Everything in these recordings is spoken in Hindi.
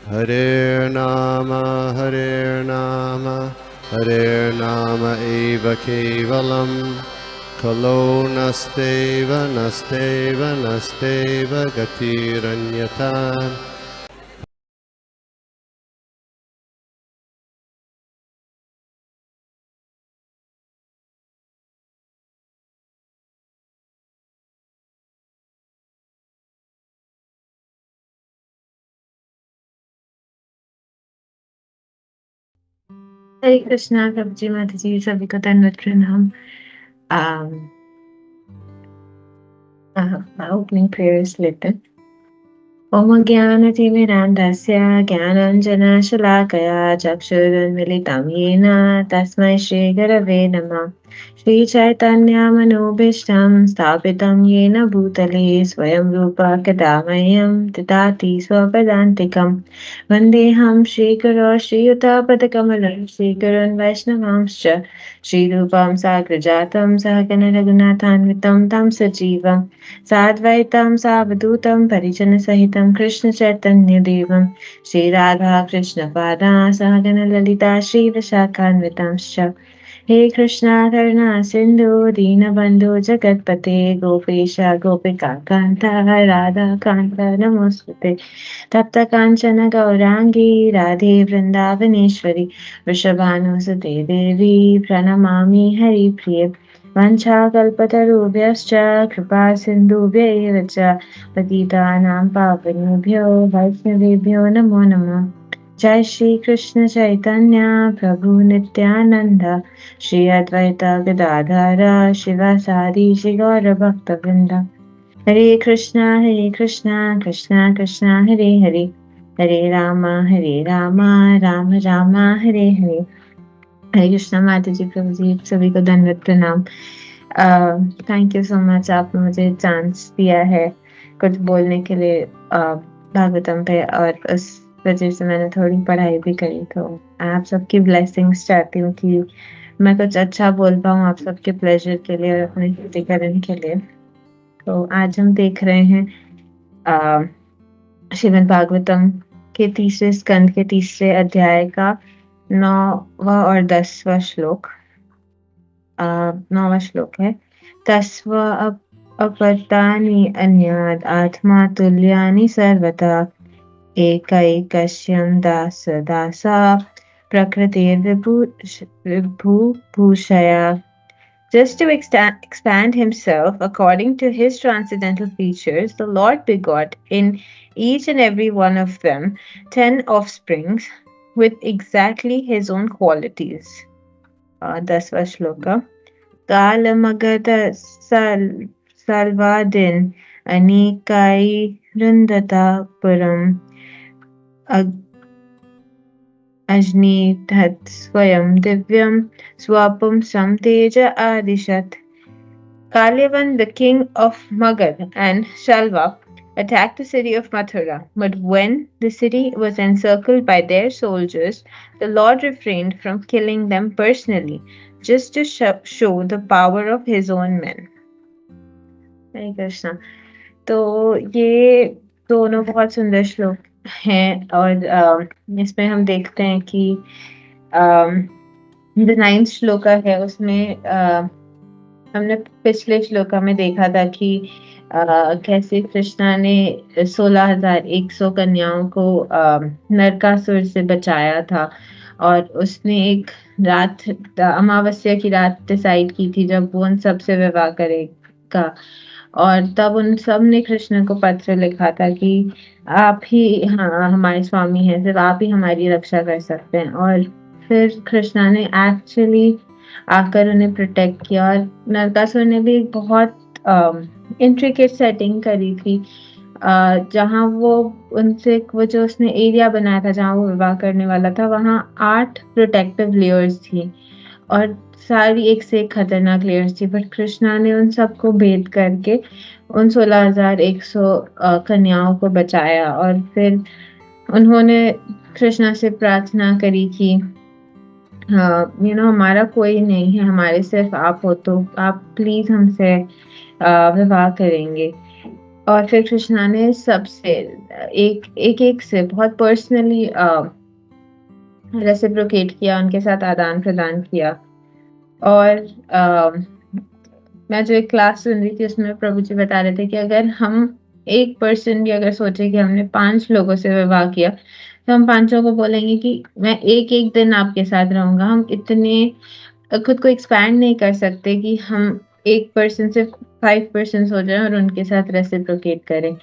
Hare Nama eva kevalam, kalo nasteva nasteva nasteva gatiranyata. हरे कृष्णा प्रभु जी, माता जी, सभी को दंडवत प्रणाम। ओपनिंग प्रेयर्स लेते हैं। ओम ज्ञानतिमिरान्धस्य ज्ञानाञ्जनशलाकया चक्षुरुन्मिलितं येन तस्मै श्रीगुरवे नमः। श्रीचैतन्यमनोभीष्टं स्थापितं येन भूतले स्वयं रूपा कदा मह्यं ददाति स्वपदान्तिकं। वन्देऽहं श्रीगुरो श्रीयुतापदकमलं श्रीगुरून् वैष्णवांश्च श्रीरूपं साग्रजातं सहगण रघुनाथान्वितं तं सजीवम् साद्वैतं सावधूतं परिजनसहितं कृष्णचैतन्यदेवं श्रीराधा कृष्णपादा सहगण ललिता श्रीविशाखान्वितांश्च। हे कृष्णा करुणा सिन्धु दीनबन्धु जगत्पते गोपेश गोपिकान्त राधाकान्त नमोऽस्तुते। तप्तकाञ्चन गौराङ्गी राधे वृन्दावनेश्वरी वृषभानुसुते देवी प्रणमामि हरिप्रिये। वञ्चाकल्पतरुभ्यश्च कृपासिन्धुभ्य एव च पतितानां पावनेभ्यो वैष्णवेभ्यो नमो नमः। जय श्री कृष्ण चैतन्य प्रभु नित्यानंद श्री अद्वैत गदाधर शिवासादि श्री गौर भक्तवृंद। हरे कृष्णा कृष्णा कृष्णा हरे हरे, हरे राम राम राम हरे हरे। हरे कृष्णा माता जी, प्रभु जी, सभी को दंडवत प्रणाम। थैंक यू सो मच, आपने मुझे चांस दिया है कुछ बोलने के लिए भागवतम पे, और उस वजह से मैंने थोड़ी पढ़ाई भी करी। तो आप सबकी ब्लेसिंग्स चाहती हूँ कि मैं कुछ अच्छा बोल पाऊँ आप सबके प्लेजर के लिए और अपने हितकरण के लिए। तो आज हम देख रहे हैं श्रीमद् भागवतम के तीसरे स्कंद के तीसरे अध्याय का 9वां और 10वां श्लोक। 9वां श्लोक है, तस्व अपतानि अन्याद् आत्मा तुल्यानि सर्वथा एकैकस्यं दासा प्रकृतिर्विभूषया। Just to expand himself according to his transcendental features, the Lord begot in each and every one of them 10 offsprings with exactly his own qualities. 10वां श्लोक, कालमगत सर्वादिन अनेकैरुन्धता पुरम् अजनीथत् स्वयं दिव्यं स्वपुंसं तेज आदिशत्. Kalyavan, the king of Magad, and Shalva attacked the city of Mathura. But when the city was encircled by their soldiers, the Lord refrained from killing them personally, just to show the power of his own men. हरे कृष्णा। तो ये दोनों बहुत सुंदर श्लोक हैं, और इसमें हम देखते हैं कि जो 9th श्लोका है उसमें हमने पिछले श्लोका में देखा था कि कैसे कृष्णा ने 16,100 कन्याओं को नरकासुर से बचाया था, और उसने एक रात, अमावस्या की रात डिसाइड की थी जब वो उन सबसे विवाह करेगा, और तब उन सब ने कृष्ण को पत्र लिखा था कि आप ही हमारे स्वामी हैं, सिर्फ आप ही हमारी रक्षा कर सकते हैं। और फिर कृष्णा ने एक्चुअली आकर उन्हें प्रोटेक्ट किया, और नरकासुर ने भी एक बहुत इंट्रिकेट सेटिंग करी थी, जहाँ वो उनसे वो जो उसने एरिया बनाया था जहाँ वो विवाह करने वाला था, वहाँ 8 प्रोटेक्टिव लेयर्स थी, और सारी एक से एक खतरनाक लेयर्स थी। बट कृष्णा ने उन सबको भेद करके उन 16,100 कन्याओं को बचाया, और फिर उन्होंने कृष्णा से प्रार्थना करी कि हमारा कोई नहीं है, हमारे सिर्फ आप हो, तो आप प्लीज हमसे विवाह करेंगे। और फिर कृष्णा ने सबसे एक से बहुत पर्सनली रेसिप्रोकेट किया, उनके साथ आदान प्रदान किया। और मैं जो एक क्लास सुन रही थी उसमें प्रभु जी बता रहे थे कि अगर हम एक पर्सन भी अगर सोचे कि हमने 5 लोगों से विवाह किया, तो हम पांचों को बोलेंगे कि मैं एक एक दिन आपके साथ रहूंगा। हम इतने खुद को एक्सपैंड नहीं कर सकते कि हम एक पर्सन से 5 पर्सन हो जाएं और उनके साथ रेसिप्रोकेट करें।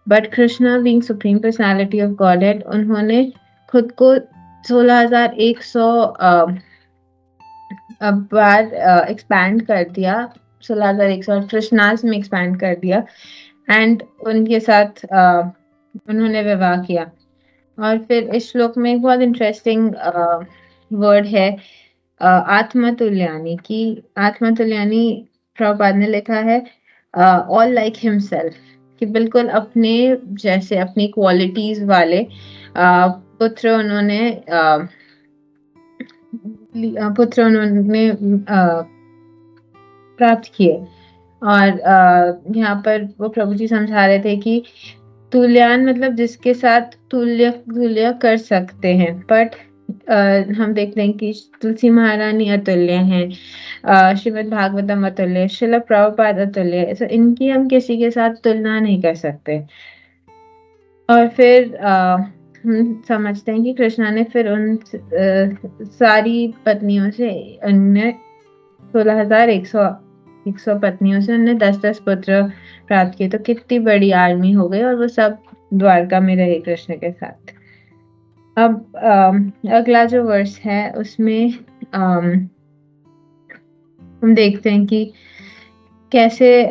But Krishna being supreme personality of godhead, उन्होंने खुद को 16,100 बार एक्सपैंड कर दिया। 16,100 कृष्णास में एक्सपैंड कर दिया एंड उनके साथ उन्होंने विवाह किया। और फिर इस श्लोक में एक बहुत इंटरेस्टिंग वर्ड है आत्मतुल्यानी की। आत्मतुल्यानी प्रभुपाद ने लिखा है ऑल लाइक हिमसेल्फ, कि बिल्कुल अपने जैसे अपनी क्वालिटीज वाले पुत्र उन्होंने प्राप्त किए। और यहाँ पर वो प्रभु जी समझा रहे थे कि तुल्यान मतलब जिसके साथ तुल्य तुल्य कर सकते हैं। बट हम देख रहे हैं कि तुलसी महारानी अतुल्य हैं, श्रीमद् भागवतम अतुल्य, श्रील प्रभुपाद अतुल्य, so इनकी हम किसी के साथ तुलना नहीं कर सकते। और फिर हम समझते हैं कि कृष्णा ने फिर उन सारी पत्नियों से अन्य 16,100 पत्नियों से उन्होंने 10-10 पुत्र प्राप्त किए। तो कितनी बड़ी आर्मी हो गई और वो सब द्वारका में रहे कृष्ण के साथ। अब अगला जो वर्ष है उसमें हम देखते हैं कि कैसे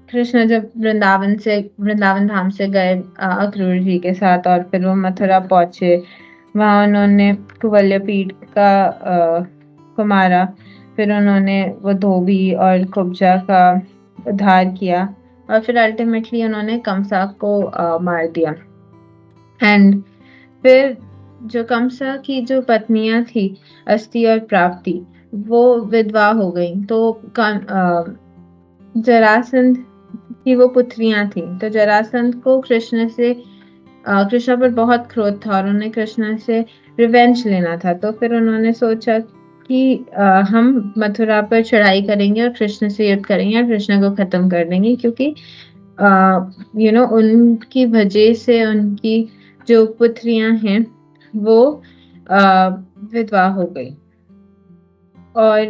कृष्ण जब वृंदावन धाम से गए अक्रूर जी के साथ और फिर वो मथुरा पहुंचे, वहां उन्होंने कुवल्य पीठ को मारा। फिर उन्होंने वो धोबी और कुब्जा का उद्धार किया और फिर अल्टीमेटली उन्होंने कंसा को मार दिया। एंड फिर जो कंसा की जो पत्नियां थी अस्ति और प्राप्ति, वो विधवा हो गई। तो जरासंध की वो पुत्रियां थी। तो जरासंध को कृष्ण पर बहुत क्रोध था और उन्हें कृष्ण से रिवेंज लेना था। तो फिर उन्होंने सोचा कि हम मथुरा पर चढ़ाई करेंगे और कृष्ण से युद्ध करेंगे और कृष्ण को खत्म कर देंगे, क्योंकि उनकी वजह से उनकी जो पुत्रियां हैं वो विधवा हो गई। और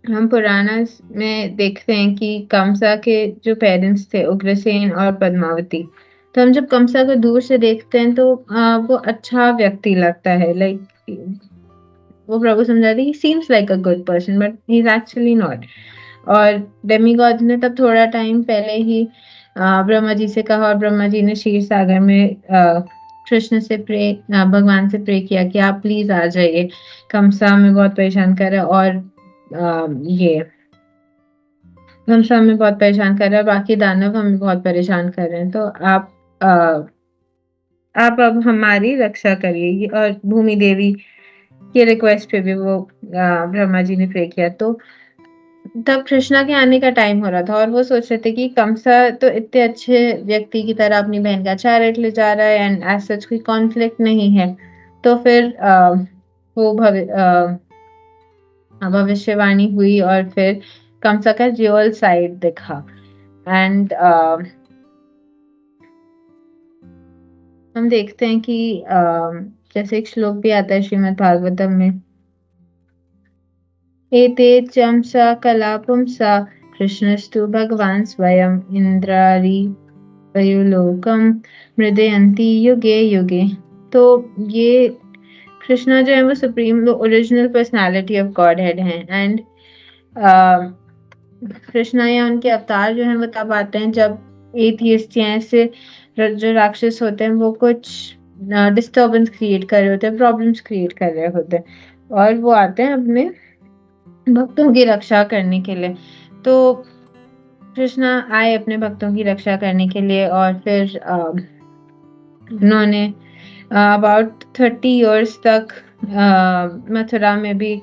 हम पुराना में देखते हैं कि कंसा के जो पेरेंट्स थे उग्रसेन और पद्मावती, तो हम जब कंसा को दूर से देखते हैं तो वो अच्छा व्यक्ति लगता है। लाइक वो प्रभु समझाते ही seems like a good person but he is actually not. और डेमीगॉड ने तब थोड़ा टाइम पहले ही ब्रह्मा जी से कहा और ब्रह्मा जी ने क्षीर सागर में कृष्ण से भगवान से प्रे किया कि आप प्लीज आ जाइए, कंसा हमें बहुत परेशान कर रहा है और ये कंसा हमें बहुत परेशान कर रहा है, बाकी दानव हमें बहुत परेशान कर रहे हैं। तो आप अब हमारी रक्षा करिए। और भूमि देवी के रिक्वेस्ट पे भी वो ब्रह्मा जी ने प्रे किया। तो तब कृष्णा के आने का टाइम हो रहा था और वो सोच रहे थे कि कंसा तो इतने अच्छे व्यक्ति की तरह अपनी बहन का चैरिट ले जा रहा है एंड एज सच कोई कॉन्फ्लिक्ट नहीं है। तो फिर वो भविष्यवाणी हुई और फिर कंसा का रियल साइड दिखा। एंड हम देखते हैं कि जैसे एक श्लोक भी आता है श्रीमद् भागवतम में, एते चंसा कला पुंसा कृष्णस्तु भगवान स्वयं इंद्रारी वयुलोकम मृदयंती युगे युगे। तो ये कृष्णा जो है वो supreme original personality of God head है। एंड कृष्णा या उनके अवतार जो है वो तब आते हैं जब एथियस्ट या ऐसे जो राक्षस होते हैं वो कुछ डिस्टर्बेंस क्रिएट कर रहे होते हैं, प्रॉब्लम्स क्रिएट कर रहे होते हैं, और वो आते हैं अपने भक्तों की रक्षा करने के लिए। तो कृष्णा आए अपने भक्तों की रक्षा करने के लिए और फिर उन्होंने अबाउट 30 इयर्स तक मथुरा में भी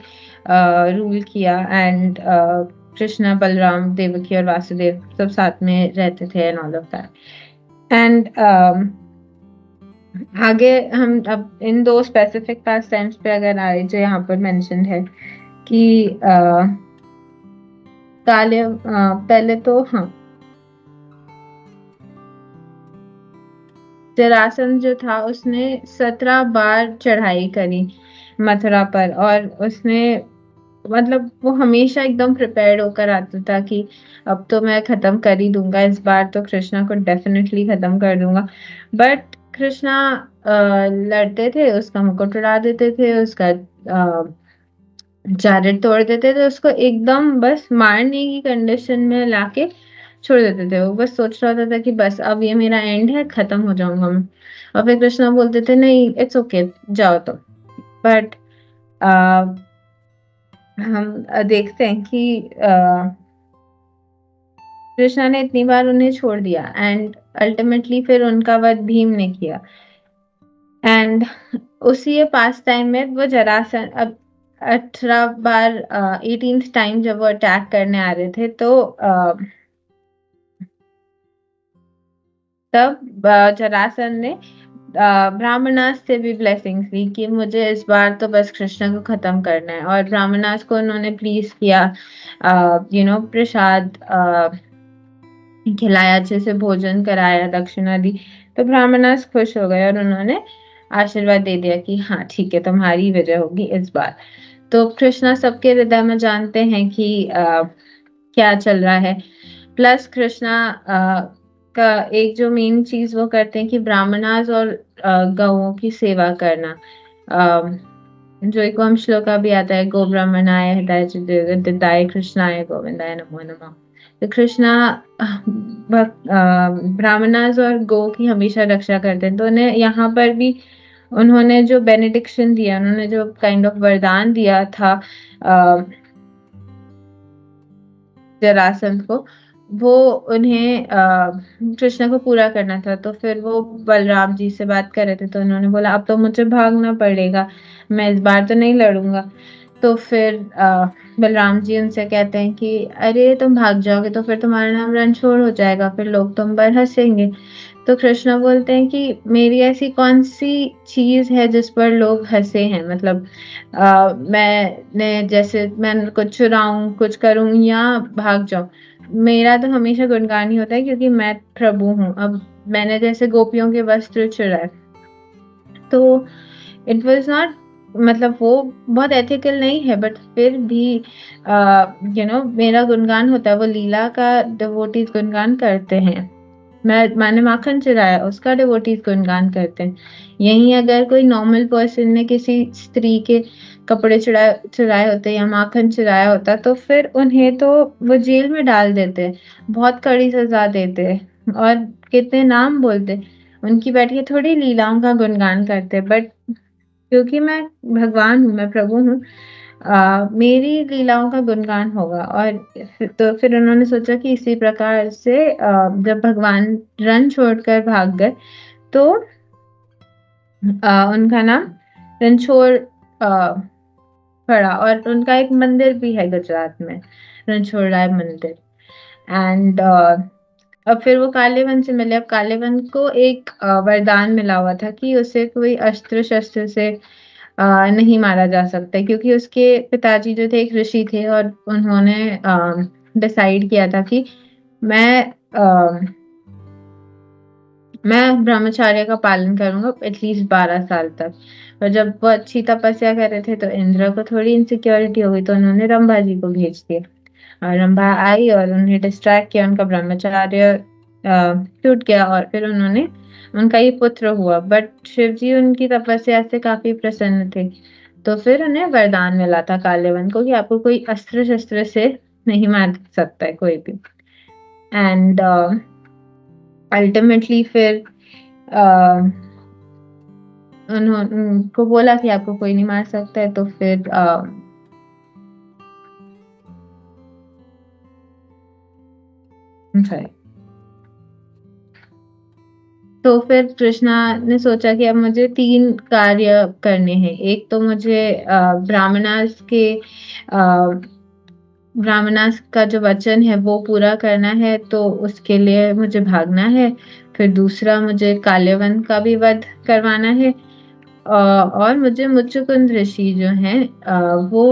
रूल किया। एंड कृष्णा, बलराम, देवकी और वासुदेव सब साथ में रहते थे and all of that. And आगे हम अब इन दो स्पेसिफिक पास टाइम्स पे अगर आए जो यहाँ पर मेंशन है कि पहले तो हाँ, जरासंध जो था उसने 17 बार चढ़ाई करी मथुरा पर, और उसने मतलब वो हमेशा एकदम प्रिपेयर्ड होकर आता था कि अब तो मैं खत्म कर ही दूंगा, इस बार तो कृष्णा को डेफिनेटली खत्म कर दूंगा। बट कृष्णा लड़ते थे, उसका मुकुट उड़ा देते थे, उसका जारेड तोड़ देते थे, उसको एकदम बस मारने की कंडीशन में लाके छोड़ देते थे। वो बस सोच रहा होता था कि बस अब ये मेरा एंड है, खत्म हो जाऊंगा मैं। और फिर कृष्णा बोलते थे नहीं इट्स ओके, जाओ तुम। बट हम देखते हैं कि कृष्णा ने इतनी बार उन्हें छोड़ दिया एंड अल्टीमेटली फिर उनका वध भीम ने किया। एंड उसी पास टाइम में वो जरासंध अब 18 बार 18th टाइम जब वो अटैक करने आ रहे थे तो तब जरासंध ने ब्राह्मणास से भी ब्लेसिंग्स ली कि मुझे इस बार तो बस कृष्ण को खत्म करना है। और ब्राह्मणास को उन्होंने प्लीज किया, प्रसाद खिलाया, अच्छे से भोजन कराया, दक्षिणा दी। तो ब्राह्मणास खुश हो गए और उन्होंने आशीर्वाद दे दिया कि हाँ ठीक है, तुम्हारी विजय होगी इस बार। तो कृष्णा सबके हृदय में जानते हैं कि क्या चल रहा है। प्लस कृष्णा का एक जो मेन चीज वो करते हैं कि ब्राह्मणास और गौओं की सेवा करना। जो एक हम श्लोका भी आता है, गो ब्राह्मणाय हिताय कृष्णाय गोविंदाय नमो नमः। तो कृष्णा ब्राह्मणास और गौ की हमेशा रक्षा करते हैं। तो उन्हें यहाँ पर भी उन्होंने जो बेनेडिक्शन दिया, उन्होंने जो काइंड ऑफ वरदान दिया था जरासंध को, वो उन्हें कृष्ण को पूरा करना था। तो फिर वो बलराम जी से बात कर रहे थे, तो उन्होंने बोला अब तो मुझे भागना पड़ेगा, मैं इस बार तो नहीं लड़ूंगा। तो फिर बलराम जी उनसे कहते हैं कि अरे तुम भाग जाओगे तो फिर तुम्हारा नाम रणछोड़ हो जाएगा, फिर लोग तुम पर हंसेंगे। तो कृष्णा बोलते हैं कि मेरी ऐसी कौन सी चीज है जिस पर लोग हंसे हैं, मतलब मैंने जैसे मैं कुछ चुराऊं, कुछ करूं या भाग जाऊं, मेरा तो हमेशा गुणगान ही होता है क्योंकि मैं प्रभु हूँ। अब मैंने जैसे गोपियों के वस्त्र चुराए, तो इट वाज नॉट, मतलब वो बहुत एथिकल नहीं है, बट फिर भी मेरा गुणगान होता है। वो लीला का डिवोटीज गुणगान करते हैं, मैंने माखन चुराया उसका डिवोटीज गुणगान करते हैं। यहीं अगर कोई नॉर्मल पर्सन ने किसी स्त्री के कपड़े चुराए होते या माखन चुराया होता तो फिर उन्हें तो वो जेल में डाल देते, बहुत कड़ी सजा देते और कितने नाम बोलते, उनकी बैठ के थोड़ी लीलाओं का गुणगान करते। बट क्योंकि मैं भगवान हूँ, मैं प्रभु हूँ, मेरी लीलाओं का गुणगान होगा। और तो फिर उन्होंने सोचा कि इसी प्रकार से जब भगवान रण छोड़कर भाग गए तो उनका नाम रणछोड़ पड़ा। और उनका एक मंदिर भी है गुजरात में, रणछोड़ राय मंदिर। एंड अब फिर वो कालेवन से मिले। अब कालेवन को एक वरदान मिला हुआ था कि उसे कोई अस्त्र शस्त्र से नहीं मारा जा सकता, क्योंकि उसके पिताजी जो थे एक ऋषि थे और उन्होंने डिसाइड किया था कि मैं मैं ब्रह्मचर्य का पालन करूंगा एटलीस्ट 12 साल तक। और जब वो अच्छी तपस्या कर रहे थे तो इंद्र को थोड़ी इनसिक्योरिटी हो गई, तो उन्होंने रंभा जी को भेज दिया। और रंभा आई और उन्हें डिस्ट्रैक्ट किया, उनका ब्रह्मचर्य टूट गया और फिर उन्होंने उनका ये पुत्र हुआ। बट शिव जी उनकी तपस्या से काफी प्रसन्न थे, तो फिर उन्हें वरदान मिला था कालेवन को कि आपको कोई अस्त्र शस्त्र से नहीं मार सकता है कोई भी। एंड अल्टीमेटली फिर उन्होंने उनको बोला कि आपको कोई नहीं मार सकता है। तो फिर sorry, तो फिर कृष्णा ने सोचा कि अब मुझे 3 कार्य करने हैं। एक तो मुझे ब्राह्मणास के ब्राह्मणास का जो वचन है वो पूरा करना है, तो उसके लिए मुझे भागना है। फिर दूसरा मुझे काल्यवन का भी वध करवाना है, और मुझे मुच्चुकुंद ऋषि जो हैं वो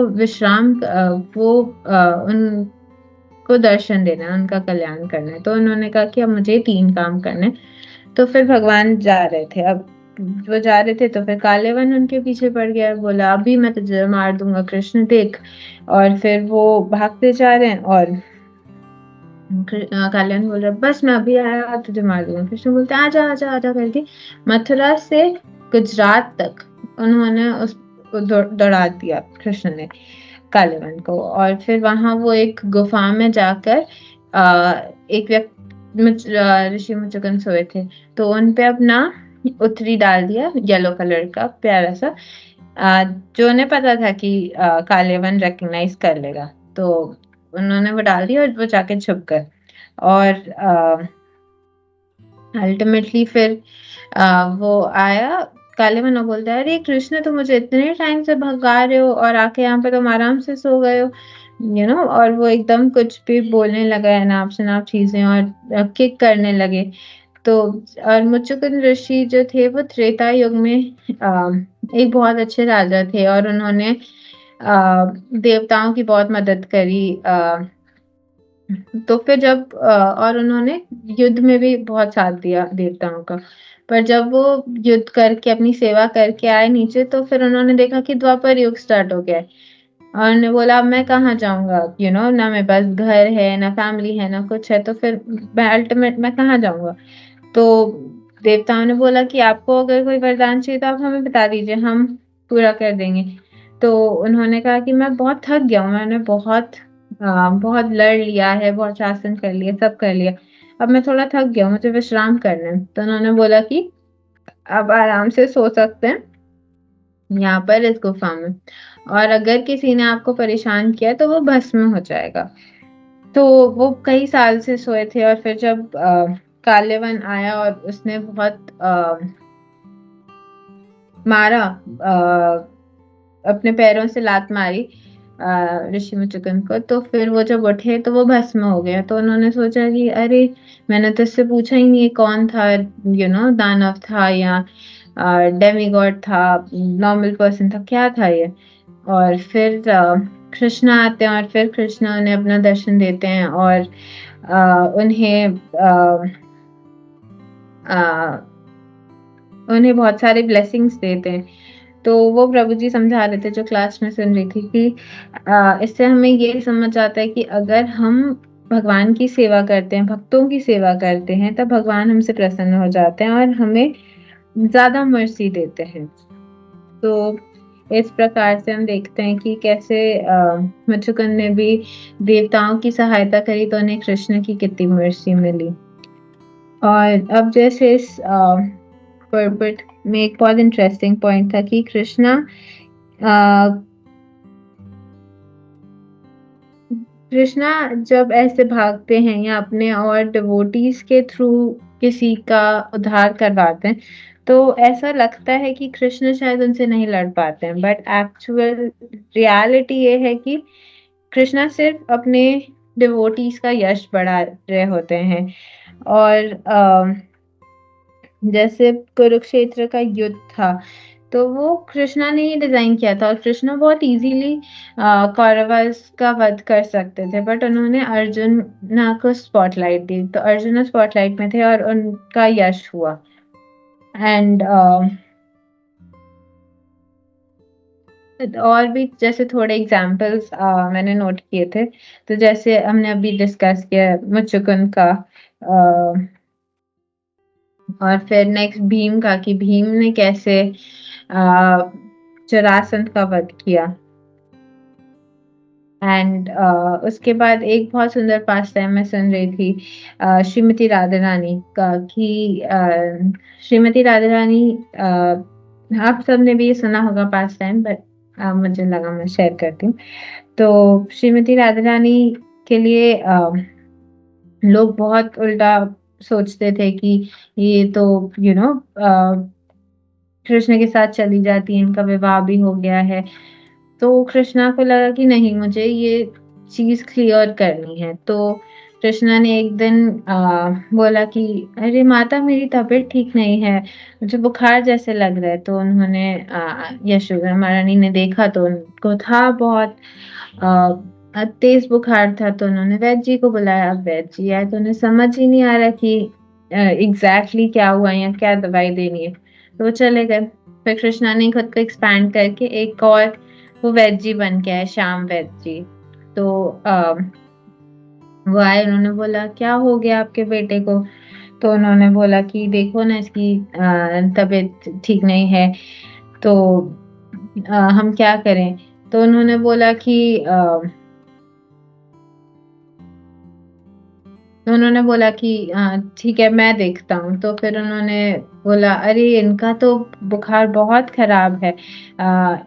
उनको दर्शन देना है, उनका कल्याण करना है। तो उन्होंने कहा कि अब मुझे 3 काम करने हैं। तो फिर भगवान जा रहे थे, अब वो जा रहे थे तो फिर काल्यवन उनके पीछे पड़ गया, बोला अभी मैं तुझे मार दूंगा कृष्ण, देख। और फिर वो भागते जा रहे हैं, और काल्यान बोल रहा है, बस मैं अभी आया तुझे मार दूंगा। कृष्ण बोलते आजा आजा आजा करके मथुरा से गुजरात तक उन्होंने उसको दौड़ा दिया कृष्ण ने, काल्यावन को। और फिर वहां वो एक गुफा में जाकर एक व्यक्ति, ऋषि मुचुकुंद सोए थे, तो उन पे अपना उत्तरी डाल दिया, येलो कलर का प्यारा सा, जो उन्हें पता था कि काल्यावन रिकग्नाइज कर लेगा। तो उन्होंने वो डाल दिया और वो जाके छुप गए। और अल्टीमेटली फिर वो आया, कालीवन बोलता है, अरे कृष्ण तुम मुझे इतने टाइम से भगा रहे हो और आके यहाँ पे तुम आराम से सो गए हो, और वो एकदम कुछ भी बोलने लगा, अनाप शनाप चीजें, और किक करने लगे। तो और मुच्चुकुंद ऋषि जो थे वो त्रेता युग में एक बहुत अच्छे राजा थे, और उन्होंने देवताओं की बहुत मदद करी। तो फिर जब और उन्होंने युद्ध में भी बहुत साथ दिया देवताओं का। पर जब वो युद्ध करके अपनी सेवा करके आए नीचे, तो फिर उन्होंने देखा कि द्वापर युग स्टार्ट हो गया है। और उन्होंने बोला अब मैं कहाँ जाऊंगा, ना मेरे पास घर है, ना फैमिली है, ना कुछ है, तो फिर मैं कहाँ जाऊंगा। तो देवताओं ने बोला कि आपको अगर कोई वरदान चाहिए तो आप हमें बता दीजिए, हम पूरा कर देंगे। तो उन्होंने कहा कि मैं बहुत थक गया हूँ, मैंने बहुत लड़ लिया है, बहुत शासन कर लिया, सब कर लिया, अब मैं थोड़ा थक गया हूँ, मुझे विश्राम करना है। तो उन्होंने बोला कि अब आराम से सो सकते हैं यहाँ पर इस गुफा में, और अगर किसी ने आपको परेशान किया तो वो भस्म हो जाएगा। तो वो कई साल से सोए थे, और फिर जब काल्यवन आया और उसने बहुत मारा, अपने पैरों से लात मारी ऋषि मुचुकुंद को, तो फिर वो जब उठे तो वो भस्म हो गया। तो उन्होंने सोचा कि अरे मैंने तो इससे पूछा ही नहीं कौन था, दानव था या डेमीगॉड था, नॉर्मल पर्सन था, क्या था ये। और फिर कृष्ण आते हैं, और फिर कृष्ण उन्हें अपना दर्शन देते हैं, और उन्हें बहुत सारे ब्लेसिंग्स देते हैं। तो वो प्रभु जी समझा रहे थे, जो क्लास में सुन रही थी, कि इससे हमें ये समझ आता है कि अगर हम भगवान की सेवा करते हैं, भक्तों की सेवा करते हैं, तब भगवान हमसे प्रसन्न हो जाते हैं और हमें ज्यादा मर्सी देते हैं। तो इस प्रकार से हम देखते हैं कि कैसे मुचुकुंद ने भी देवताओं की सहायता करी, तो उन्हें कृष्ण की कितनी मर्सी मिली। और अब जैसे इस पर्पट में एक बहुत इंटरेस्टिंग पॉइंट था कि कृष्णा जब ऐसे भागते हैं या अपने और डिवोटीज के थ्रू किसी का उद्धार करवाते हैं, तो ऐसा लगता है कि कृष्ण शायद उनसे नहीं लड़ पाते हैं, बट एक्चुअल रियलिटी ये है कि कृष्णा सिर्फ अपने डिवोटीज का यश बढ़ा रहे होते हैं। और जैसे कुरुक्षेत्र का युद्ध था, तो वो कृष्णा ने ही डिजाइन किया था, और कृष्णा बहुत इजीली कौरवस का वध कर सकते थे, बट उन्होंने अर्जुना को स्पॉटलाइट दी, तो अर्जुना स्पॉटलाइट में थे और उनका यश हुआ। एंड और भी जैसे थोड़े एग्जाम्पल्स मैंने नोट किए थे, तो जैसे हमने अभी डिस्कस किया मुचुकुंद का, और फिर नेक्स्ट भीम का, कि भीम ने कैसे जरासंध का वध किया। एंड उसके बाद एक बहुत सुंदर पास टाइम मैं सुन रही थी श्रीमती राधा रानी का, कि श्रीमती राधा रानी, आप सबने भी ये सुना होगा पास टाइम, बट मुझे लगा मैं शेयर करती हूँ। तो श्रीमती राधा रानी के लिए लोग बहुत उल्टा सोचते थे कि ये तो कृष्ण के साथ चली जाती है, इनका विवाह भी हो गया है। तो कृष्णा को लगा कि नहीं, मुझे ये चीज़ क्लियर करनी है। तो कृष्णा ने एक दिन बोला कि अरे माता, मेरी तबीयत ठीक नहीं है, मुझे बुखार जैसे लग रहा है। तो उन्होंने यशोदा महारानी ने देखा तो उनको था बहुत तेज बुखार था। तो उन्होंने वैद्य जी को बुलाया। अब वैद्य जी आए तो उन्हें समझ ही नहीं आ रहा कि एग्जैक्टली क्या हुआ या क्या दवाई देनी है। तो वो चले गए। फिर कृष्णा ने खुद को एक्सपैंड करके एक और वो वैद्य जी बन के आए, श्याम वैद्य जी। तो वो आए, उन्होंने बोला क्या हो गया आपके बेटे को। तो उन्होंने बोला कि देखो ना, इसकी तबीयत ठीक नहीं है, तो हम क्या करें। तो उन्होंने बोला कि ठीक है, मैं देखता हूँ। तो फिर उन्होंने बोला अरे इनका तो बुखार बहुत खराब है,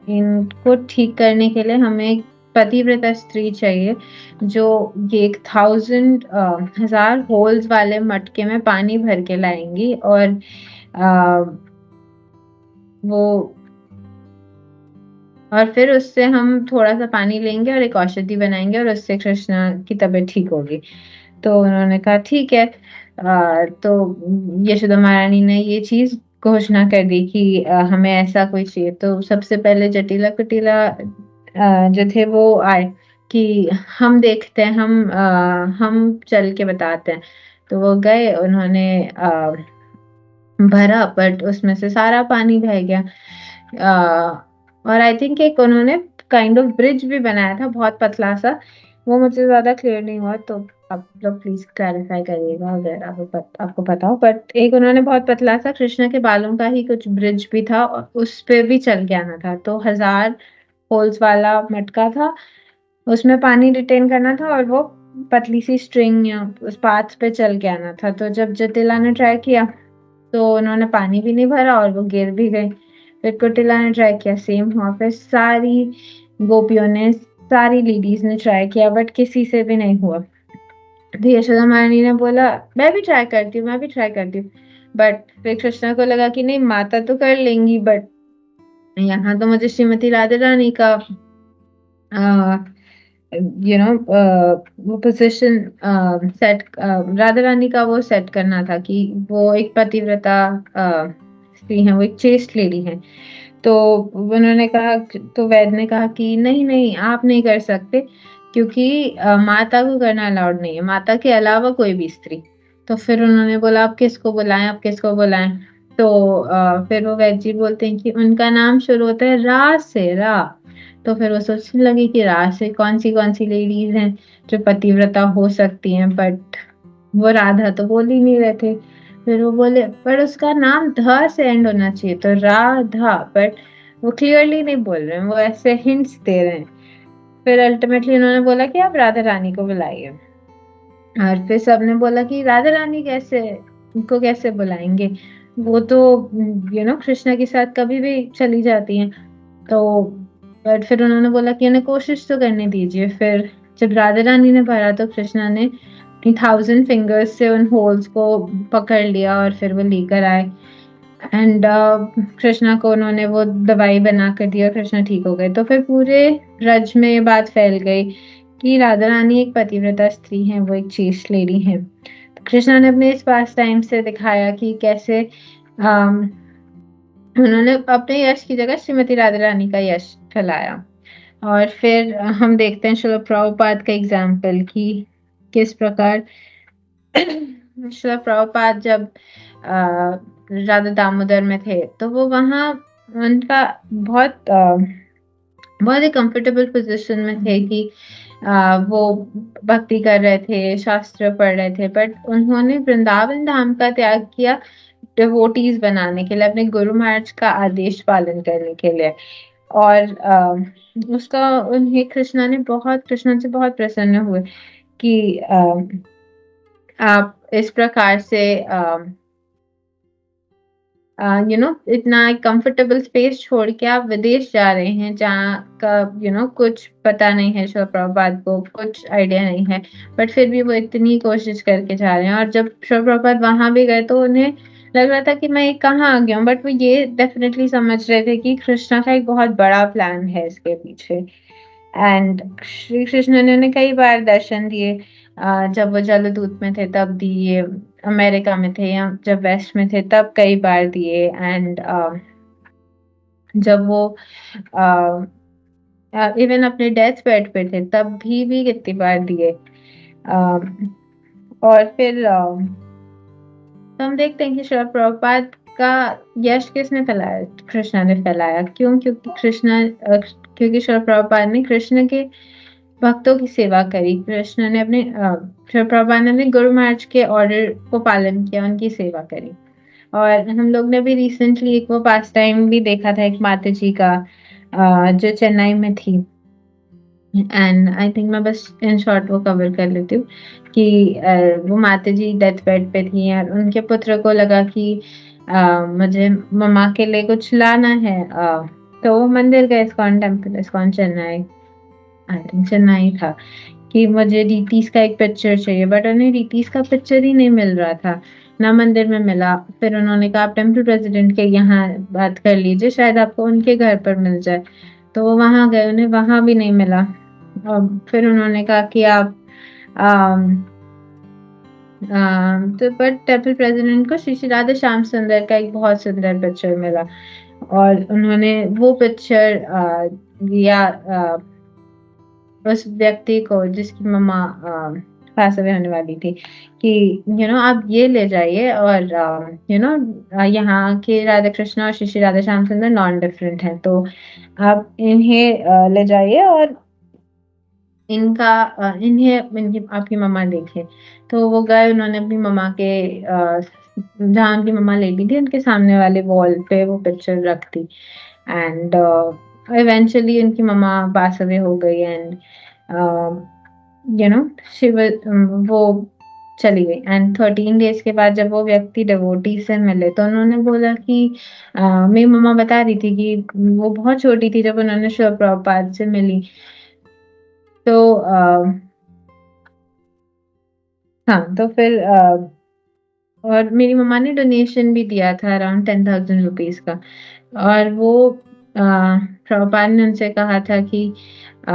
इनको ठीक करने के लिए हमें एक पतिव्रता स्त्री चाहिए जो ये 1000 होल्स वाले मटके में पानी भर के लाएंगी, और आ, वो और फिर उससे हम थोड़ा सा पानी लेंगे और एक औषधि बनाएंगे और उससे कृष्णा की तबीयत ठीक होगी। तो उन्होंने कहा ठीक है। तो यशोदा महारानी ने ये चीज घोषणा कर दी कि हमें ऐसा कोई चाहिए। तो सबसे पहले जटिला कुटिला जो थे वो आए कि हम देखते हैं, हम चल के बताते हैं। तो वो गए, उन्होंने भरा, बट उसमें से सारा पानी बह गया। और आई थिंक एक उन्होंने काइंड ऑफ ब्रिज भी बनाया था, बहुत पतला सा। वो मुझे ज्यादा क्लियर नहीं हुआ, तो आप लोग प्लीज क्लैरिफाई करिएगा अगर आपको पता हो। बट एक उन्होंने बहुत पतला सा कृष्ण के बालों का ही कुछ ब्रिज भी था, और उस पे भी चल के आना था। तो 1000 होल्स वाला मटका था, उसमें पानी रिटेन करना था, और वो पतली सी स्ट्रिंग या उस पाथ पे चल के आना था। तो जब जटिला ने ट्राई किया तो उन्होंने पानी भी नहीं भरा और वो गिर भी गई। फिर कुटिला ने ट्राई किया, सेम हुआ। फिर सारी गोपियों ने, सारी लेडीज ने ट्राई किया, बट किसी से भी नहीं हुआ। तो यशोदा महारानी ने बोला मैं भी ट्राई करती हूँ, मैं भी ट्राई करती हूँ। बट फिर कृष्णा को लगा कि नहीं, माता तो कर लेंगी, बट यहाँ तो मुझे श्रीमती राधा रानी का वो पोजीशन सेट, राधा रानी का वो सेट करना था कि वो एक पतिव्रता स्त्री है, वो एक चेस्ट लेडी है। तो उन्होंने कहा, तो वैद्य ने कहा कि नहीं नहीं, आप नहीं कर सकते, क्योंकि माता को करना अलाउड नहीं है, माता के अलावा कोई भी स्त्री। तो फिर उन्होंने बोला आप किसको बुलाएं, आप किसको बुलाएं। तो फिर वो वैद्य जी बोलते हैं कि उनका नाम शुरू होता है रा से, रा। तो फिर वो सोचने लगी कि रा से कौन सी लेडीज हैं जो पतिव्रता हो सकती हैं, बट वो राधा तो बोल ही नहीं रहे थे। फिर वो बोले पर उसका नाम ध से एंड होना चाहिए, तो राधा, बट वो क्लियरली नहीं बोल रहे हैं, वो ऐसे हिंट्स दे रहे हैं। फिर अल्टीमेटली उन्होंने बोला कि आप राधा रानी को बुलाइए। और फिर सबने बोला कि राधा रानी कैसे, उनको कैसे बुलाएंगे, वो तो कृष्णा के साथ कभी भी चली जाती हैं। तो बट फिर उन्होंने बोला कि उन्हें कोशिश तो करने दीजिए। फिर जब राधा रानी ने भरा तो कृष्णा ने अपनी 1000 फिंगर्स से उन होल्स को पकड़ लिया और फिर वो लेकर आए। एंड कृष्णा को उन्होंने वो दवाई बना कर दी और कृष्णा ठीक हो गए। तो फिर पूरे ब्रज में ये बात फैल गई कि राधा रानी एक पतिव्रता स्त्री है, वो एक चेस्ट लेडी है। तो कृष्णा ने अपने इस पास टाइम से दिखाया कि कैसे उन्होंने अपने यश की जगह श्रीमती राधा रानी का यश फैलाया। और फिर हम देखते हैं श्रील प्रभुपाद का एग्जाम्पल कि किस प्रकार श्रील प्रभुपाद जब राधा दामोदर में थे तो वो वहाँ उनका बहुत ही कंफर्टेबल पोजीशन में थे कि वो भक्ति कर रहे थे, शास्त्र पढ़ रहे थे, बट उन्होंने वृंदावन धाम का त्याग किया डिवोटीज बनाने के लिए, अपने गुरु महाराज का आदेश पालन करने के लिए। और उसका उन्हें कृष्णा से बहुत प्रसन्न हुए कि आप इस प्रकार से इतना कंफर्टेबल स्पेस छोड़ के आप विदेश जा रहे हैं जहाँ का कुछ पता नहीं है, शिल प्रभुपाद को कुछ आइडिया नहीं है, बट फिर भी वो इतनी कोशिश करके जा रहे हैं। और जब शिल प्रभुपाद वहां भी गए तो उन्हें लग रहा था कि मैं कहाँ आ गया हूँ, बट वो ये डेफिनेटली समझ रहे थे कि कृष्णा का एक बहुत बड़ा प्लान है इसके पीछे। एंड श्री कृष्ण ने उन्हें कई बार दर्शन दिए। जब वो जलदूत में थे तब दिए, अमेरिका में थे या जब वेस्ट में थे तब कई बार दिए, एंड जब वो इवन अपने डेथ बेड पे थे तब भी कितनी बार दिए। और फिर तो हम देखते हैं कि श्रील प्रभुपाद का यश किसने फैलाया? कृष्णा ने फैलाया। क्यों? क्योंकि श्रील प्रभुपाद ने कृष्ण के भक्तों की सेवा करी। कृष्ण ने श्रील प्रभुपाद ने अपने गुरु महाराज के ऑर्डर को पालन किया, उनकी सेवा करी। और हम लोग ने भी रिसेंटली एक वो पास टाइम भी देखा था, एक माता जी का जो चेन्नई में थी। एंड आई थिंक मैं बस इन शॉर्ट वो कवर कर लेती हूँ कि वो माता जी डेथ बेड पे थी और उनके पुत्र को लगा कि मुझे मम्मा के लिए कुछ लाना है। तो वो मंदिर गए, ISKCON temple, ISKCON Chennai, I think Chennai था, कि मुझे रीतीश का एक पिक्चर चाहिए, बट उन्हें रीतीश का पिक्चर ही नहीं मिल रहा था, ना मंदिर में मिला। फिर उन्होंने कहा आप टेम्पल प्रेसिडेंट के यहाँ बात कर लीजिए, शायद आपको उनके घर पर मिल जाए। तो वो वहां गए, उन्हें वहां भी नहीं मिला। और फिर उन्होंने कहा कि आप तो पर टेम्पल प्रेसिडेंट को श्री श्री राधे श्याम सुंदर का एक बहुत सुंदर पिक्चर मिला, और उन्होंने वो पिक्चर दिया उस व्यक्ति को जिसकी मम्मा पास अवे होने वाली थी, कि आप ये ले जाइए, और यहाँ के राधा कृष्ण और श्री श्री राधा श्याम सुंदर नॉन डिफरेंट हैं, तो आप इन्हें ले जाइए और इनकी आपकी मम्मा देखे। तो वो गए, उन्होंने अपनी मम्मा के जहाँ उनकी मम्मा लेटी थी उनके सामने वाले वॉल पे वो पिक्चर रख दी, एंड इवेंचुअली उनकी मम्मा पास अवे हो गई, एंड वो चली गई। एंड 13 डेज के बाद जब वो व्यक्ति डिवोटी से मिले तो उन्होंने बोला कि मेरी मम्मा बता रही थी कि वो बहुत छोटी थी जब उन्होंने शिव प्रभुपाद से मिली। तो हाँ, तो फिर और मेरी मम्मा ने डोनेशन भी दिया था अराउंड 10,000 रुपीज का, और वो प्रभुपाद ने उनसे कहा था कि अ,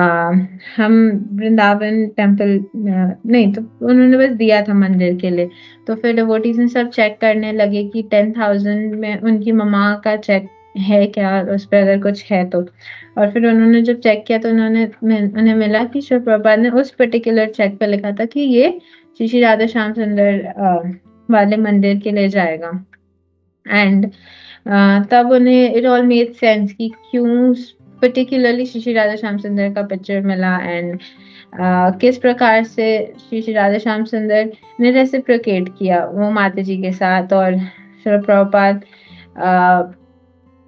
हम वृंदावन टेम्पल नहीं, तो उन्होंने बस दिया था मंदिर के लिए। तो फिर डिवोटीज ने सब चेक करने लगे कि 10,000 में उनकी मम्मा का चेक है क्या, उस पर अगर कुछ है तो। और फिर उन्होंने जब चेक किया तो उन्हें मिला कि शिव प्रभुपाद ने उस पर्टिकुलर चेक पे लिखा था कि ये श्री श्री राधा श्याम सुंदर वाले मंदिर के लिए जाएगा। एंड तब उन्हें इट ऑल मेड सेंस कि क्यों पर्टिकुलरली श्री श्री राधा श्याम सुंदर का पिक्चर मिला, एंड किस प्रकार से श्री श्री राधा श्याम सुंदर ने रेसिप्रोकेट किया वो माता जी के साथ, और श्री प्रभुपाद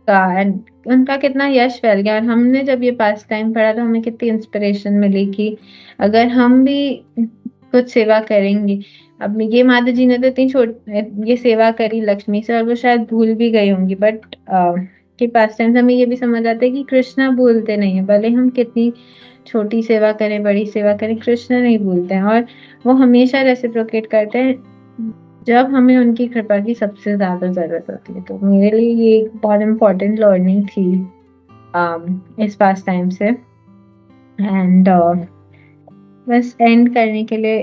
का एंड उनका कितना यश फैल गया। और हमने जब ये पास टाइम पढ़ा तो हमें कितनी इंस्पिरेशन मिली कि अगर हम भी कुछ सेवा करेंगे। अब ये माता जी ने तो इतनी ये सेवा करी लक्ष्मी से, और वो शायद भूल भी गई होंगी, बट के पास टाइम हमें ये भी समझ आता है कि कृष्णा भूलते नहीं है, भले हम कितनी छोटी सेवा करें, बड़ी सेवा करें, कृष्ण नहीं भूलते हैं, और वो हमेशा रेसिप्रोकेट करते हैं जब हमें उनकी कृपा की सबसे ज्यादा जरूरत होती है। तो मेरे लिए ये एक बहुत इम्पोर्टेंट लर्निंग थी इस पास टाइम से। एंड बस एंड करने के लिए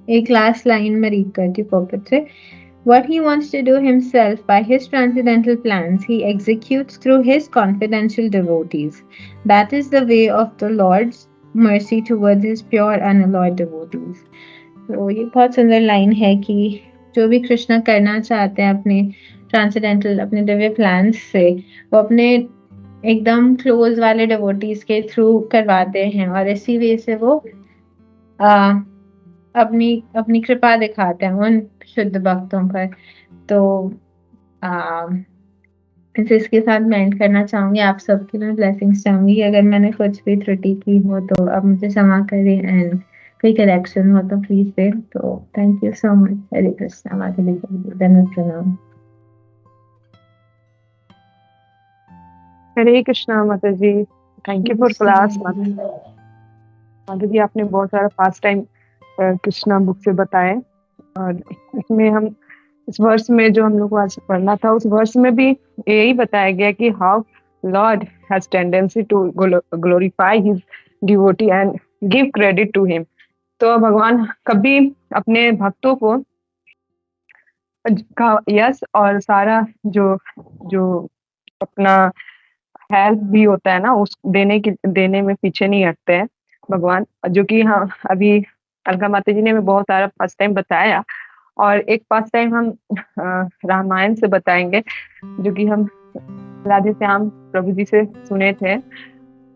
एक लास्ट लाइन में रीड करती हूँ पॉकेट से। What he wants to do himself by his transcendental plans, he executes through his confidential devotees. That is the way of the Lord's mercy towards his pure unalloyed devotees. तो ये बहुत सुंदर लाइन है कि जो भी कृष्णा करना चाहते हैं अपने ट्रांसेंडेंटल, अपने दिव्य प्लान्स से, वो अपने एकदम क्लोज वाले डिवोटीज के थ्रू करवाते हैं, और इसी वे से वो अपनी कृपा दिखाते हैं उन शुद्ध भक्तों पर। तो इसके साथ मैं एंड करना चाहूंगी। आप सबके लिए ब्लेसिंग्स चाहूंगी। अगर मैंने कुछ भी त्रुटि की हो तो आप मुझे क्षमा करें, एंड कोई करेक्शन हो तो प्लीज दे। तो थैंक यू सो मच। हरे कृष्णा, माधुरी प्रणाम। हरे कृष्णा माता जी, थैंक यू फॉर क्लास। माता जी आपने बहुत सारा पास्ट टाइम कृष्णा बुक से बताए, और इसमें हम इस वर्ष में जो हम लोग को आज पढ़ना था उस वर्ष में भी यही बताया गया कि how Lord has tendency to glorify his devotee and give credit to him. तो भगवान कभी अपने भक्तों को का यश और सारा जो जो अपना हेल्प भी होता है ना उस देने में पीछे नहीं हटते हैं भगवान, जो कि हाँ अभी अलका माता जी ने बहुत सारा फर्स्ट टाइम बताया। और एक फर्स्ट टाइम हम रामायण से बताएंगे जो कि हम राधे श्याम प्रभु जी से सुने थे।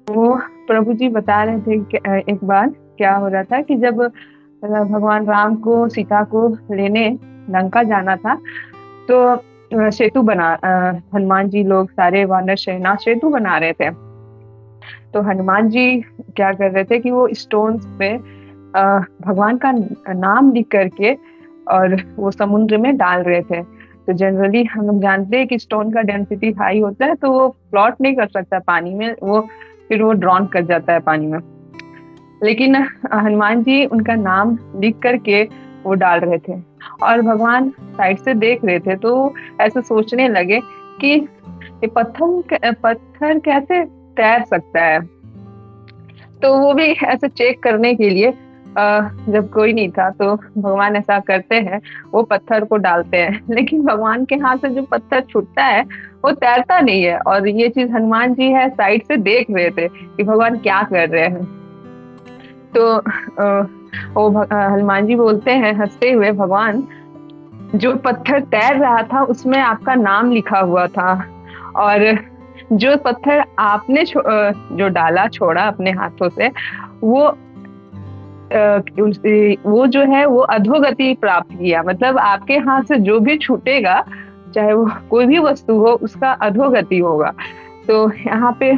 वो प्रभु जी बता रहे थे कि एक बार क्या हो रहा था कि जब भगवान राम को सीता को लेने लंका जाना था तो सेतु बना हनुमान जी लोग सारे वानर सेना सेतु बना रहे थे। तो हनुमान जी क्या कर रहे थे कि वो स्टोन्स पे भगवान का नाम लिख करके और वो समुद्र में डाल रहे थे। तो जनरली हम लोग जानते हैं कि स्टोन का डेंसिटी हाई होता है तो वो फ्लोट नहीं कर सकता पानी में, फिर वो ड्रॉन कर जाता है पानी में। लेकिन हनुमान जी उनका नाम लिख करके वो डाल रहे थे और भगवान साइड से देख रहे थे। तो ऐसे सोचने लगे कि ये पत्थर कैसे तैर सकता है। तो वो भी ऐसे चेक करने के लिए जब कोई नहीं था तो भगवान ऐसा करते हैं, वो पत्थर को डालते हैं, लेकिन भगवान के हाथ से जो पत्थर छूटता है वो तैरता नहीं है। और ये चीज हनुमान जी है साइड से देख रहे थे कि भगवान क्या कर रहे हैं। तो वो हनुमान जी बोलते हैं हंसते हुए, भगवान जो पत्थर तैर रहा था उसमें आपका नाम लिखा हुआ था, और जो पत्थर आपने जो डाला छोड़ा अपने हाथों से वो जो है वो अधोगति प्राप्त किया। मतलब आपके हाथ से जो भी छूटेगा चाहे वो कोई भी वस्तु हो उसका अधोगति होगा। तो यहाँ पे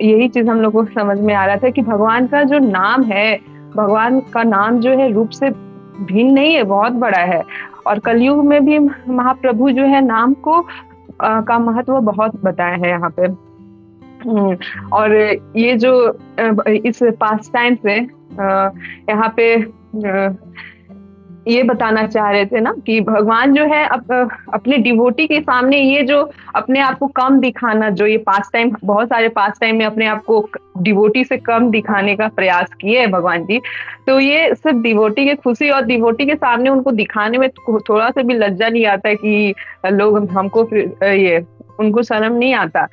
यही चीज हम लोग को समझ में आ रहा था कि भगवान का जो नाम है, भगवान का नाम जो है रूप से भिन्न नहीं है, बहुत बड़ा है। और कलयुग में भी महाप्रभु जो है नाम को का महत्व बहुत बताया है यहाँ पे। और ये जो इस पास टाइम से यहाँ पे ये बताना चाह रहे थे ना कि भगवान जो है अपने डिवोटी के सामने ये जो अपने आप को कम दिखाना, जो ये पास टाइम बहुत सारे पास टाइम में अपने आप को डिवोटी से कम दिखाने का प्रयास किए है भगवान जी। तो ये सिर्फ डिवोटी की खुशी और डिवोटी के सामने उनको दिखाने में थोड़ा सा भी लज्जा नहीं आता है कि लोग हमको ये उनको शर्म नहीं आता।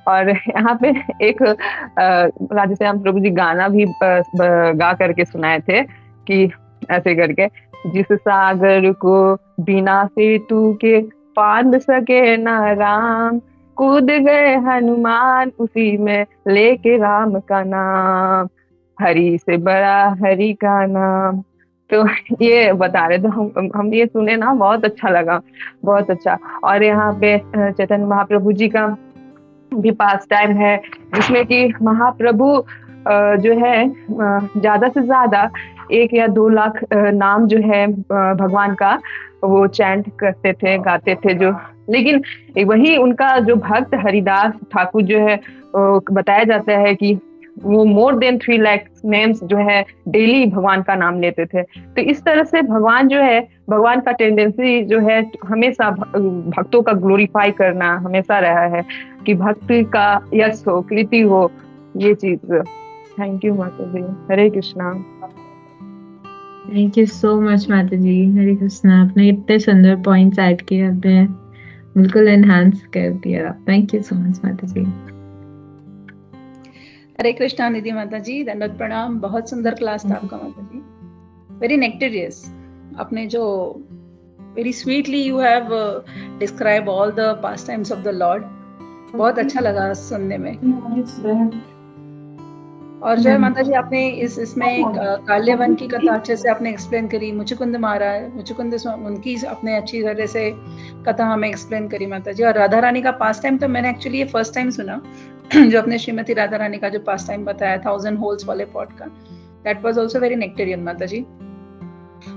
और यहाँ पे एक राधे श्याम प्रभु जी गाना भी गा करके सुनाए थे कि ऐसे करके, जिस सागर को बिना सेतु के पार सके ना राम, कूद गए हनुमान उसी में लेके राम का नाम, हरि से बड़ा हरि का नाम। तो ये बता रहे थे हम ये सुने ना, बहुत अच्छा लगा, बहुत अच्छा। और यहाँ पे चैतन्य महाप्रभु जी का भी पास टाइम है जिसमें कि महाप्रभु जो है ज्यादा से ज्यादा 1 या 2 लाख नाम जो है भगवान का वो चैंट करते थे, गाते थे जो। लेकिन वही उनका जो भक्त हरिदास ठाकुर जो है बताया जाता है कि वो more than 3 लाख नेम्स जो है डेली भगवान का नाम लेते थे। तो इस तरह से भगवान जो है, भगवान का टेंडेंसी जो है हमेशा भक्तों का ग्लोरीफाई करना हमेशा रहा है कि भक्ति का यश हो, कृति हो, ये चीज। थैंक यू माता जी, Hare Krishna. Thank you so much माता जी, हरे कृष्णा। आपने इतने सुंदर पॉइंट्स ऐड किए, आपने बिल्कुल एनहांस कर दिया। थैंक यू सो मच माता जी। हरे कृष्णा निधि माता जी, दंडवत प्रणाम। बहुत सुंदर क्लास था आपका माता जी, वेरी नेक्टेरियस। आपने जो very sweetly you have describe all the pass times of the Lord, बहुत अच्छा लगा सुनने में। और जो है माता जी आपने इसमें काल्यवन की कथा अच्छे से आपने एक्सप्लेन करी। मुचुकुंद महाराज, मुचुकुंद उनकी आपने अच्छी तरह से कथा हमें एक्सप्लेन करी माता जी। और राधा रानी का पास टाइम तो मैंने एक्चुअली ये फर्स्ट टाइम सुना जो अपने श्रीमती राधा रानी का जो पास टाइम बताया 1000 होल्स वाले पॉट का, that was also very nectarean माता जी।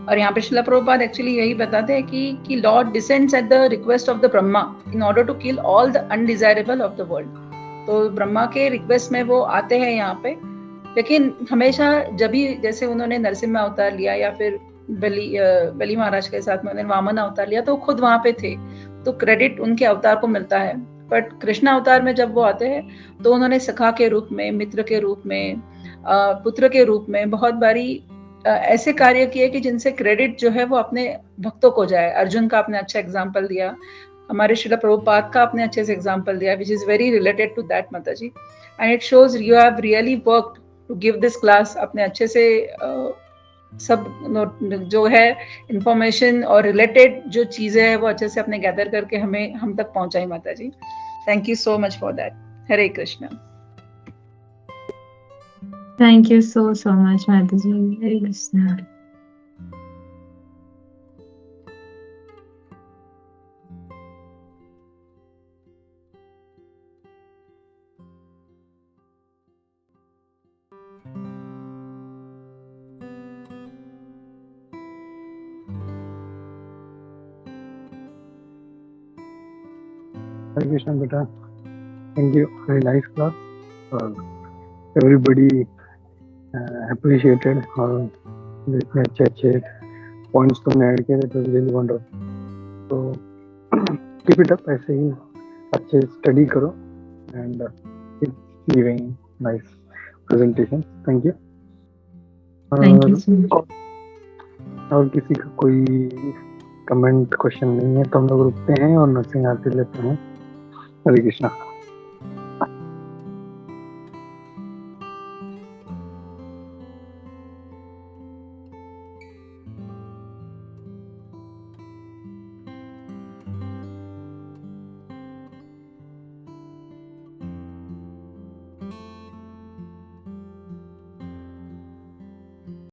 और यहाँ पे श्रील प्रभुपाद एक्चुअली यही बताते हैं कि Lord descends at the request of the Brahma in order to kill all the undesirable of the world. तो ब्रह्मा के रिक्वेस्ट में वो आते हैं यहाँ पे, लेकिन हमेशा जब भी जैसे उन्होंने नरसिम्हा अवतार लिया या फिर बलि महाराज के साथ में उन्होंने वामन अवतार लिया तो खुद वहां पे थे, तो क्रेडिट उनके अवतार को मिलता है। बट कृष्ण अवतार में जब वो आते हैं तो उन्होंने सखा के रूप में, मित्र के रूप में, पुत्र के रूप में बहुत बारी ऐसे कार्य किए कि जिनसे क्रेडिट जो है वो अपने भक्तों को जाए। अर्जुन का आपने अच्छा एग्जाम्पल दिया, हमारे श्रील प्रभुपाद का आपने अच्छे से एग्जाम्पल दिया, which is very related to that माता जी, and it shows you have really worked to give this class. अपने अच्छे से सब जो है इंफॉर्मेशन और रिलेटेड जो चीजें हैं वो अच्छे से अपने गैदर करके हमें हम तक पहुंचाई माता जी। Thank you so much for that. Hare Krishna. Thank you so much, Mataji. Hare Krishna. Hare Krishna, beta. Thank you. Very nice class. Everybody appreciated और इतने अच्छे points तुमने ऐड किए, that was really wonderful. So keep it up, ऐसे ही अच्छे स्टडी करो and keep giving nice presentations. Thank you. Thank you so much. और किसी का कोई कमेंट क्वेश्चन नहीं है तो हम लोग रुकते हैं और नरसिंह आरती लेते हैं। हरे कृष्णा।